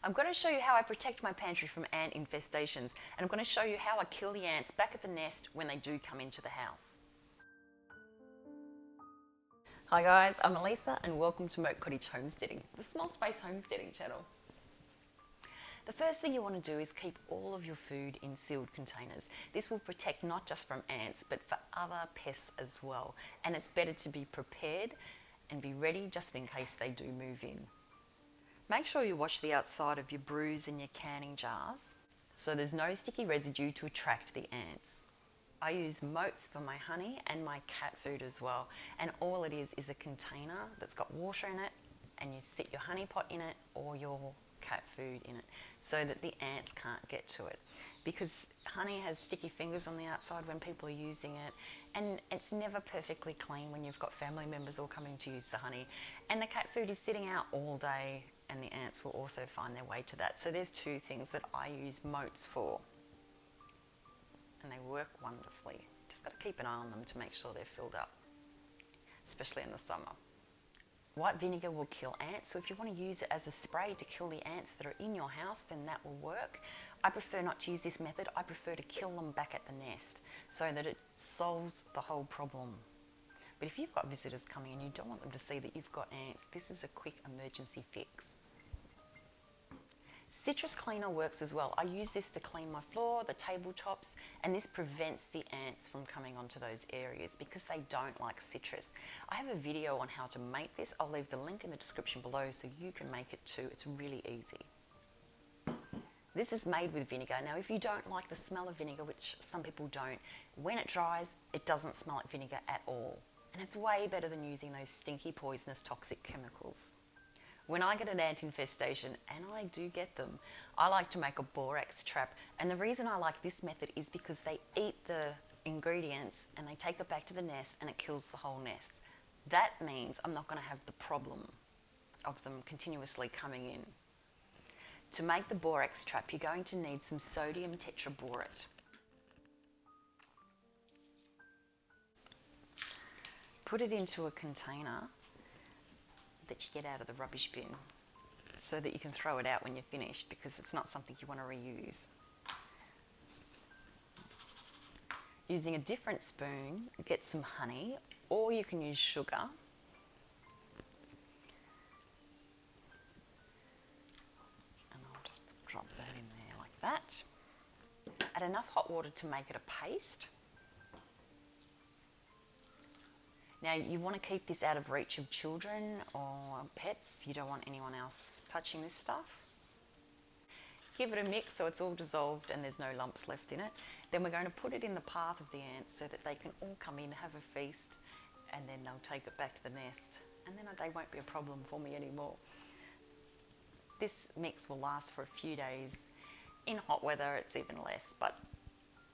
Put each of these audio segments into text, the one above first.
I'm going to show you how I protect my pantry from ant infestations, and I'm going to show you how I kill the ants back at the nest when they do come into the house. Hi guys, I'm Elisa and welcome to Moat Cottage Homesteading, the small space homesteading channel. The first thing you want to do is keep all of your food in sealed containers. This will protect not just from ants but for other pests as well, and it's better to be prepared and be ready just in case they do move in. Make sure you wash the outside of your brews and your canning jars so there's no sticky residue to attract the ants. I use Moats for my honey and my cat food as well, and all it is a container that's got water in it, and you sit your honey pot in it or your cat food in it so that the ants can't get to it, because honey has sticky fingers on the outside when people are using it, and it's never perfectly clean when you've got family members all coming to use the honey, and the cat food is sitting out all day and the ants will also find their way to that. So there's two things that I use Moats for, and they work wonderfully. Just got to keep an eye on them to make sure they're filled up, especially in the summer. White vinegar will kill ants, so if you want to use it as a spray to kill the ants that are in your house, then that will work. I prefer not to use this method. I prefer to kill them back at the nest so that it solves the whole problem. But if you've got visitors coming and you don't want them to see that you've got ants, this is a quick emergency fix. Citrus cleaner works as well. I use this to clean my floor, the tabletops, and this prevents the ants from coming onto those areas because they don't like citrus. I have a video on how to make this. I'll leave the link in the description below so you can make it too. It's really easy. This is made with vinegar. Now, if you don't like the smell of vinegar, which some people don't, when it dries, it doesn't smell like vinegar at all. And it's way better than using those stinky, poisonous, toxic chemicals. When I get an ant infestation, and I do get them, I like to make a borax trap. And the reason I like this method is because they eat the ingredients and they take it back to the nest and it kills the whole nest. That means I'm not going to have the problem of them continuously coming in. To make the borax trap, you're going to need some sodium tetraborate. Put it into a container that you get out of the rubbish bin so that you can throw it out when you're finished, because it's not something you want to reuse. Using a different spoon, get some honey, or you can use sugar. And I'll just drop that in there like that. Add enough hot water to make it a paste. Now, you want to keep this out of reach of children or pets. You don't want anyone else touching this stuff. Give it a mix so it's all dissolved and there's no lumps left in it. Then we're going to put it in the path of the ants so that they can all come in, have a feast, and then they'll take it back to the nest. And then they won't be a problem for me anymore. This mix will last for a few days. In hot weather, it's even less, but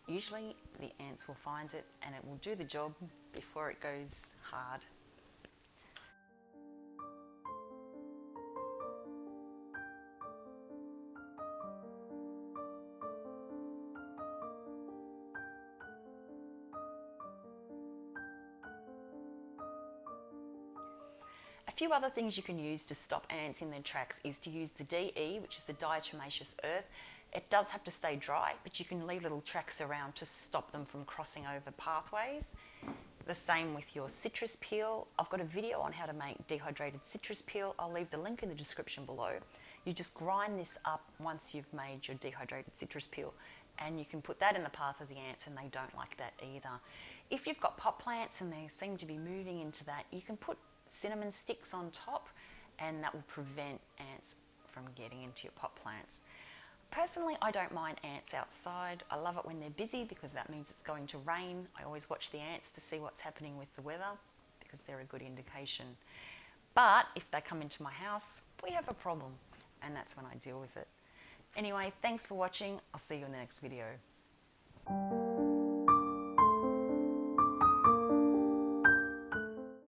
usually the ants will find it and it will do the job before it goes hard. A few other things you can use to stop ants in their tracks is to use the DE, which is the diatomaceous earth. It does have to stay dry, but you can leave little tracks around to stop them from crossing over pathways. The same with your citrus peel. I've got a video on how to make dehydrated citrus peel. I'll leave the link in the description below. You just grind this up once you've made your dehydrated citrus peel, and you can put that in the path of the ants and they don't like that either. If you've got pot plants and they seem to be moving into that, you can put cinnamon sticks on top and that will prevent ants from getting into your pot plants. Personally, I don't mind ants outside. I love it when they're busy because that means it's going to rain. I always watch the ants to see what's happening with the weather because they're a good indication. But if they come into my house, we have a problem, and that's when I deal with it. Anyway, thanks for watching. I'll see you in the next video.